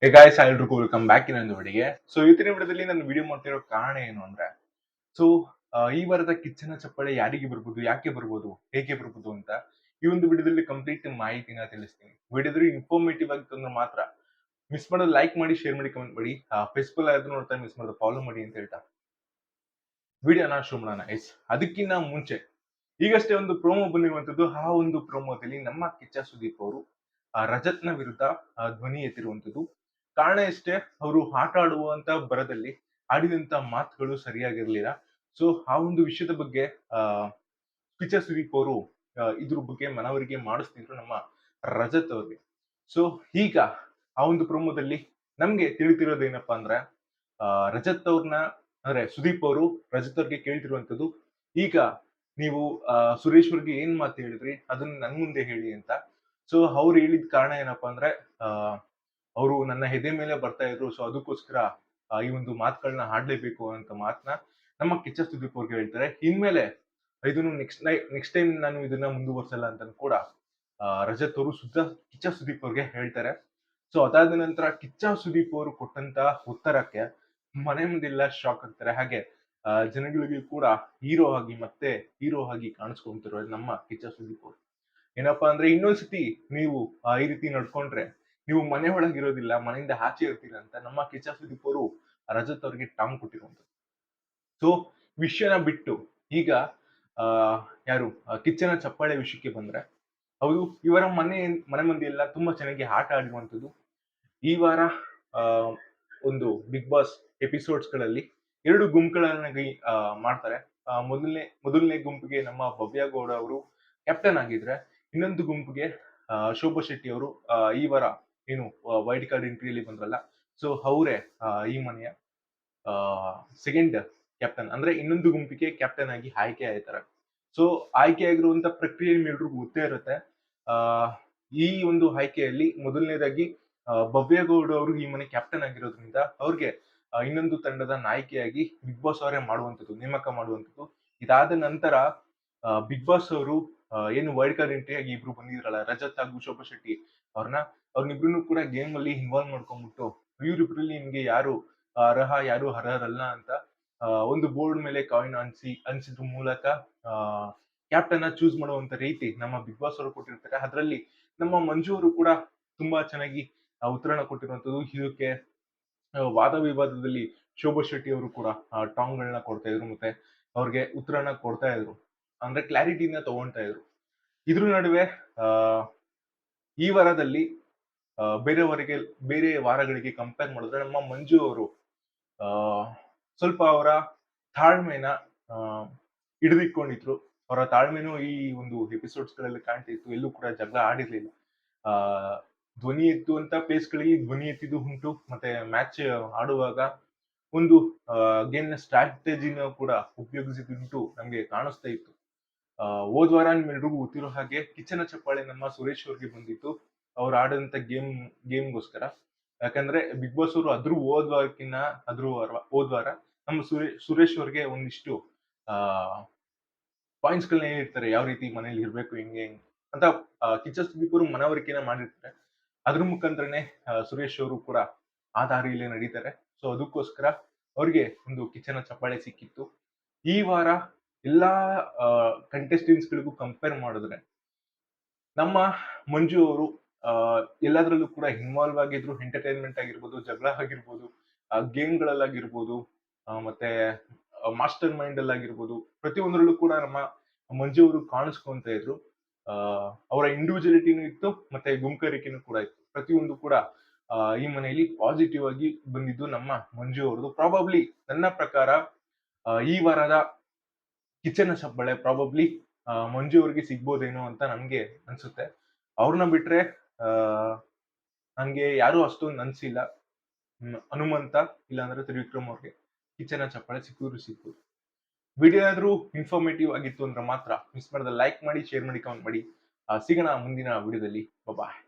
Guys ಎಲ್ರಿಗೂ welcome back ಇನ್ನೊಂದು ವಿಡಿಯೋಗೆ. ಇವತ್ತಿನ ವಿಡಿಯೋದಲ್ಲಿ ನಾನು ವಿಡಿಯೋ ಮಾಡ್ತಿರೋ ಕಾರಣ ಏನು ಅಂದ್ರೆ ಸೊ ಈ ವಾರದ ಕಿಚ್ಚನ ಚಪ್ಪಾಳೆ ಯಾರಿಗೆ ಬರ್ಬೋದು, ಯಾಕೆ ಬರ್ಬೋದು, ಹೇಗೆ ಬರ್ಬೋದು ಅಂತ ಈ ಒಂದು ವಿಡಿಯೋದಲ್ಲಿ ಕಂಪ್ಲೀಟ್ ಮಾಹಿತಿನ ತಿಳಿಸ್ತೀನಿ. ವಿಡಿಯೋದಲ್ಲಿ ಇನ್ಫಾರ್ಮೇಟಿವ್ ಆಗಿತ್ತು ಅಂದ್ರೆ ಮಾತ್ರ ಮಿಸ್ ಮಾಡೋದು ಲೈಕ್ ಮಾಡಿ, ಶೇರ್ ಮಾಡಿ, ಕಮೆಂಟ್ ಮಾಡಿ. ಫೇಸ್ಬುಕ್ ಆದ್ರೂ ನೋಡ್ತಾ ಮಿಸ್ ಮಾಡೋದು ಫಾಲೋ ಮಾಡಿ ಅಂತ ಹೇಳ್ತಾ ವಿಡಿಯೋನ ಶುರು ಮಾಡೋಣ. ಅದಕ್ಕಿಂತ ಮುಂಚೆ ಈಗಷ್ಟೇ ಒಂದು ಪ್ರೋಮೋ ಬಂದಿರುವಂತದ್ದು. ಆ ಒಂದು ಪ್ರೋಮೋದಲ್ಲಿ ನಮ್ಮ ಕಿಚ್ಚ ಸುದೀಪ್ ಅವರು ರಜತ್ನ ವಿರುದ್ಧ ಧ್ವನಿ ಎತ್ತಿರುವಂತದ್ದು. ಕಾರಣ ಎಷ್ಟೇ, ಅವರು ಆಟ ಆಡುವಂತ ಬರದಲ್ಲಿ ಆಡಿದಂತ ಮಾತುಗಳು ಸರಿಯಾಗಿರ್ಲಿಲ್ಲ. ಸೊ ಆ ಒಂದು ವಿಷಯದ ಬಗ್ಗೆ ಆ ಕಿಚ್ಚ ಸುದೀಪ್ ಅವರು ಇದ್ರ ಬಗ್ಗೆ ಮನವರಿಕೆ ಮಾಡಿಸ್ತಿದ್ರು ನಮ್ಮ ರಜತ್ ಅವ್ರಿಗೆ. ಸೊ ಈಗ ಆ ಒಂದು ಪ್ರೋಮೋದಲ್ಲಿ ನಮ್ಗೆ ತಿಳಿತಿರೋದೇನಪ್ಪಾ ಅಂದ್ರೆ ರಜತ್ ಅವ್ರನ್ನ ಅಂದ್ರೆ ಸುದೀಪ್ ಅವರು ರಜತ್ ಅವ್ರಿಗೆ ಕೇಳ್ತಿರುವಂತದ್ದು, ಈಗ ನೀವು ಸುರೇಶ್ವರ್ಗೆ ಏನ್ ಮಾತು ಹೇಳಿದ್ರಿ ಅದನ್ನ ನನ್ ಮುಂದೆ ಹೇಳಿ ಅಂತ. ಸೊ ಅವ್ರು ಹೇಳಿದ ಕಾರಣ ಏನಪ್ಪಾ ಅಂದ್ರೆ ಅವರು ನನ್ನ ಹೆದೆ ಮೇಲೆ ಬರ್ತಾ ಇದ್ರು, ಸೊ ಅದಕ್ಕೋಸ್ಕರ ಈ ಒಂದು ಮಾತುಗಳನ್ನ ಆಡ್ಲೇಬೇಕು ಅಂತ ಮಾತನ್ನ ನಮ್ಮ ಕಿಚ್ಚ ಸುದೀಪ್ ಅವ್ರಿಗೆ ಹೇಳ್ತಾರೆ. ಇನ್ಮೇಲೆ ಇದನ್ನು ನೆಕ್ಸ್ಟ್ ಟೈಮ್ ನಾನು ಇದನ್ನ ಮುಂದುವರ್ಸಲ್ಲ ಅಂತ ಕೂಡ ರಜತ್ ಅವರು ಕಿಚ್ಚ ಸುದೀಪ್ ಅವ್ರಿಗೆ ಹೇಳ್ತಾರೆ. ಸೊ ಅದಾದ ನಂತರ ಕಿಚ್ಚ ಸುದೀಪ್ ಅವರು ಕೊಟ್ಟಂತ ಉತ್ತರಕ್ಕೆ ಮನೆ ಮುಂದೆಲ್ಲ ಶಾಕ್ ಆಗ್ತಾರೆ. ಹಾಗೆ ಜನಗಳಿಗೆ ಕೂಡ ಹೀರೋ ಆಗಿ ಕಾಣಿಸ್ಕೊಂತಿರೋ ನಮ್ಮ ಕಿಚ್ಚ ಸುದೀಪ್ ಅವರು. ಏನಪ್ಪಾ ಅಂದ್ರೆ ಇನ್ನೊಂದ್ಸತಿ ನೀವು ಈ ರೀತಿ ನಡ್ಕೊಂಡ್ರೆ ನೀವು ಮನೆ ಒಳಗಿರೋದಿಲ್ಲ, ಮನೆಯಿಂದ ಆಚೆ ಇರ್ತೀರ ಅಂತ ನಮ್ಮ ಕಿಚ್ಚ ಸುದೀಪ್ ಅವರು ರಜತ್ ಅವ್ರಿಗೆ ಟಾಂಗ್ ಕೊಟ್ಟಿರುವಂತದ್ದು. ಸೊ ವಿಷಯನ ಬಿಟ್ಟು ಈಗ ಆ ಯಾರು ಕಿಚ್ಚನ ಚಪ್ಪಾಳೆ ವಿಷಯಕ್ಕೆ ಬಂದ್ರೆ, ಹೌದು, ಇವರ ಮನೆ ಮಂದಿ ಎಲ್ಲ ತುಂಬಾ ಚೆನ್ನಾಗಿ ಆಟ ಆಡಿರುವಂತದ್ದು. ಈ ವಾರ ಒಂದು ಬಿಗ್ ಬಾಸ್ ಎಪಿಸೋಡ್ಸ್ ಗಳಲ್ಲಿ 2 ಗುಂಪುಗಳನ್ನಾಗಿ ಮಾಡ್ತಾರೆ. ಮೊದಲನೇ ಗುಂಪಿಗೆ ನಮ್ಮ ಭವ್ಯ ಗೌಡ ಅವರು ಕ್ಯಾಪ್ಟನ್ ಆಗಿದ್ರೆ, ಇನ್ನೊಂದು ಗುಂಪಿಗೆ ಶೋಭಾ ಶೆಟ್ಟಿ ಅವರು ಈ ವಾರ ಏನು ವೈಲ್ಡ್ ಕಾರ್ಡ್ ಎಂಟ್ರಿಯಲ್ಲಿ ಬಂದ್ರಲ್ಲ, ಸೊ ಅವರೇ ಈ ಮನೆಯ ಸೆಕೆಂಡ್ ಕ್ಯಾಪ್ಟನ್. ಅಂದ್ರೆ ಇನ್ನೊಂದು ಗುಂಪಿಗೆ ಕ್ಯಾಪ್ಟನ್ ಆಗಿ ಆಯ್ಕೆ ಆಯ್ತಾರೆ. ಸೊ ಆಯ್ಕೆ ಆಗಿರುವಂತ ಪ್ರಕ್ರಿಯೆ ನಿಮ್ಮೆಲ್ರಿಗೂ ಗೊತ್ತೇ ಇರುತ್ತೆ. ಈ ಒಂದು ಆಯ್ಕೆಯಲ್ಲಿ ಮೊದಲನೇದಾಗಿ ಭವ್ಯಗೌಡ ಅವರು ಈ ಮನೆ ಕ್ಯಾಪ್ಟನ್ ಆಗಿರೋದ್ರಿಂದ ಅವ್ರಿಗೆ ಇನ್ನೊಂದು ತಂಡದ ನಾಯಕಿಯಾಗಿ ಬಿಗ್ ಬಾಸ್ ಅವರೇ ನೇಮಕ ಮಾಡುವಂತದ್ದು. ಇದಾದ ನಂತರ ಬಿಗ್ ಬಾಸ್ ಅವರು ಏನು ವೈಲ್ಡ್ ಕಾರ್ಡ್ ಎಂಟ್ರಿ ಆಗಿ ಇಬ್ರು ಬಂದಿದ್ರಲ್ಲ, ರಜತ್ ಹಾಗೂ ಶೋಭಾ ಶೆಟ್ಟಿ ಅವ್ರನ್ನಿಬ್ರು ಕೂಡ ಗೇಮ್ ಅಲ್ಲಿ ಇನ್ವಾಲ್ವ್ ಮಾಡ್ಕೊಂಡ್ಬಿಟ್ಟು ಇವರಿಬ್ರಲ್ಲಿ ನಿಮ್ಗೆ ಯಾರು ಅರ್ಹ ಯಾರು ಅರ್ಹರಲ್ಲ ಅಂತ ಒಂದು ಬೋರ್ಡ್ ಮೇಲೆ ಕಾಯಿನ್ ಅನ್ಸಿದ್ರ ಮೂಲಕ ಕ್ಯಾಪ್ಟನ್ ಚೂಸ್ ಮಾಡುವಂತ ರೀತಿ ನಮ್ಮ ಬಿಗ್ ಬಾಸ್ ಅವರು ಕೊಟ್ಟಿರ್ತಾರೆ. ಅದರಲ್ಲಿ ನಮ್ಮ ಮಂಜು ಅವರು ಕೂಡ ತುಂಬಾ ಚೆನ್ನಾಗಿ ಉತ್ತರನ ಕೊಟ್ಟಿರುವಂತದ್ದು. ಇದಕ್ಕೆ ವಾದ ವಿವಾದದಲ್ಲಿ ಶೋಭಾ ಶೆಟ್ಟಿ ಅವರು ಕೂಡ ಟಾಂಗ್ ಗಳನ್ನ ಕೊಡ್ತಾ ಇದ್ರು, ಮತ್ತೆ ಅವ್ರಿಗೆ ಉತ್ತರನ ಕೊಡ್ತಾ ಇದ್ರು, ಅಂದ್ರೆ ಕ್ಲಾರಿಟಿನ ತಗೊಂತಾ ಇದ್ರು. ಇದ್ರ ನಡುವೆ ಈ ವಾರದಲ್ಲಿ ಬೇರೆ ವಾರಗಳಿಗೆ ಕಂಪೇರ್ ಮಾಡಿದ್ರೆ ನಮ್ಮ ಮಂಜು ಅವರು ಸ್ವಲ್ಪ ಅವರ ತಾಳ್ಮೆನ ಹಿಡಿದಿಟ್ಕೊಂಡಿದ್ರು. ಅವರ ತಾಳ್ಮೆನೂ ಈ ಒಂದು ಎಪಿಸೋಡ್ಸ್ ಗಳಲ್ಲಿ ಕಾಣ್ತಿತ್ತು. ಎಲ್ಲೂ ಕೂಡ ಜಗಳ ಆಡಿರ್ಲಿಲ್ಲ. ಧ್ವನಿ ಎತ್ತುವಂತ ಪ್ಲೇಸ್ ಗಳಿಗೆ ಧ್ವನಿ ಎತ್ತಿದ್ದು ಉಂಟು. ಮತ್ತೆ ಮ್ಯಾಚ್ ಆಡುವಾಗ ಒಂದು ಗೇಮ್ ನ ಸ್ಟ್ರಾಟಜಿನ ಕೂಡ ಉಪಯೋಗಿಸಿದುಂಟು ನಮ್ಗೆ ಕಾಣಿಸ್ತಾ ಇತ್ತು. ಹೋದ್ವಾರ ನಿಮ್ಮೆಲ್ರಿಗೂ ಗೊತ್ತಿರೋ ಹಾಗೆ ಕಿಚ್ಚನ ಚಪ್ಪಾಳೆ ನಮ್ಮ ಸುರೇಶ್ ಅವ್ರಿಗೆ ಬಂದಿತ್ತು, ಅವ್ರು ಆಡಂತ ಗೇಮ್ಗೋಸ್ಕರ. ಯಾಕಂದ್ರೆ ಬಿಗ್ ಬಾಸ್ ಅವರು ಹೋದ್ವಾರ ನಮ್ಮ ಸುರೇಶ್ ಅವ್ರಿಗೆ ಒಂದಿಷ್ಟು ಪಾಯಿಂಟ್ಸ್ ಗಳನ್ನ ಹೇಳಿರ್ತಾರೆ, ಯಾವ ರೀತಿ ಮನೇಲಿ ಇರ್ಬೇಕು, ಹೆಂಗೆ ಅಂತ ಕಿಚ್ಚ ಸುದೀಪ್ ಅವರು ಮನವರಿಕೆನ ಮಾಡಿರ್ತಾರೆ. ಅದ್ರ ಮುಖಾಂತರನೇ ಸುರೇಶ್ ಅವರು ಕೂಡ ಆ ದಾರಿಯಲ್ಲೇ ನಡೀತಾರೆ. ಸೊ ಅದಕ್ಕೋಸ್ಕರ ಅವ್ರಿಗೆ ಒಂದು ಕಿಚ್ಚನ ಚಪ್ಪಾಳೆ ಸಿಕ್ಕಿತ್ತು. ಈ ವಾರ ಎಲ್ಲಾ ಕಂಟೆಸ್ಟೆಂಟ್ಸ್ ಗಳಿಗೂ ಕಂಪೇರ್ ಮಾಡಿದ್ರೆ ನಮ್ಮ ಮಂಜು ಅವರು ಎಲ್ಲಾದ್ರಲ್ಲೂ ಕೂಡ ಇನ್ವಾಲ್ವ್ ಆಗಿದ್ರು. ಎಂಟರ್ಟೈನ್ಮೆಂಟ್ ಆಗಿರ್ಬೋದು, ಜಗಳ ಆಗಿರ್ಬೋದು, ಗೇಮ್ ಗಳಲ್ಲಾಗಿರ್ಬೋದು, ಮತ್ತೆ ಮಾಸ್ಟರ್ ಮೈಂಡ್ ಅಲ್ಲಾಗಿರ್ಬೋದು, ಪ್ರತಿಯೊಂದರಲ್ಲೂ ಕೂಡ ನಮ್ಮ ಮಂಜು ಅವರು ಕಾಣಿಸ್ಕೊಂತ ಇದ್ರು. ಅವರ ಇಂಡಿವಿಜುವಲಿಟಿನೂ ಇತ್ತು, ಮತ್ತೆ ಗುಂಪರಿಕೆನೂ ಕೂಡ ಇತ್ತು. ಪ್ರತಿಯೊಂದು ಕೂಡ ಈ ಮನೆಯಲ್ಲಿ ಪಾಸಿಟಿವ್ ಆಗಿ ಬಂದಿದ್ದು ನಮ್ಮ ಮಂಜು ಅವ್ರದ್ದು. ಪ್ರಾಬಬ್ಲಿ ನನ್ನ ಪ್ರಕಾರ ಈ ವಾರದ ಕಿಚ್ಚನ ಚಪ್ಪಾಳೆ ಪ್ರಾಬಬ್ಲಿ ಮಂಜು ಅವ್ರಿಗೆ ಸಿಗ್ಬೋದೇನೋ ಅಂತ ನನ್ಗೆ ಅನ್ಸುತ್ತೆ. ಅವ್ರನ್ನ ಬಿಟ್ರೆ ನಂಗೆ ಯಾರು ಅಷ್ಟೊಂದು ಅನ್ಸಿಲ್ಲ. ಹನುಮಂತ ಇಲ್ಲಾಂದ್ರೆ ತ್ರಿವಿಕ್ರಮ್ ಅವ್ರಿಗೆ ಕಿಚ್ಚನ ಚಪ್ಪಾಳೆ ಸಿಗ್ಬೋದು. ವಿಡಿಯೋ ಏನಾದ್ರೂ ಇನ್ಫಾರ್ಮೇಟಿವ್ ಆಗಿತ್ತು ಅಂದ್ರೆ ಮಾತ್ರ ಮಿಸ್ ಮಾಡದೆ ಲೈಕ್ ಮಾಡಿ, ಶೇರ್ ಮಾಡಿ, ಕಮೆಂಟ್ ಮಾಡಿ. ಸಿಗೋಣ ಮುಂದಿನ ವಿಡಿಯೋದಲ್ಲಿ. ಬಾಯ್.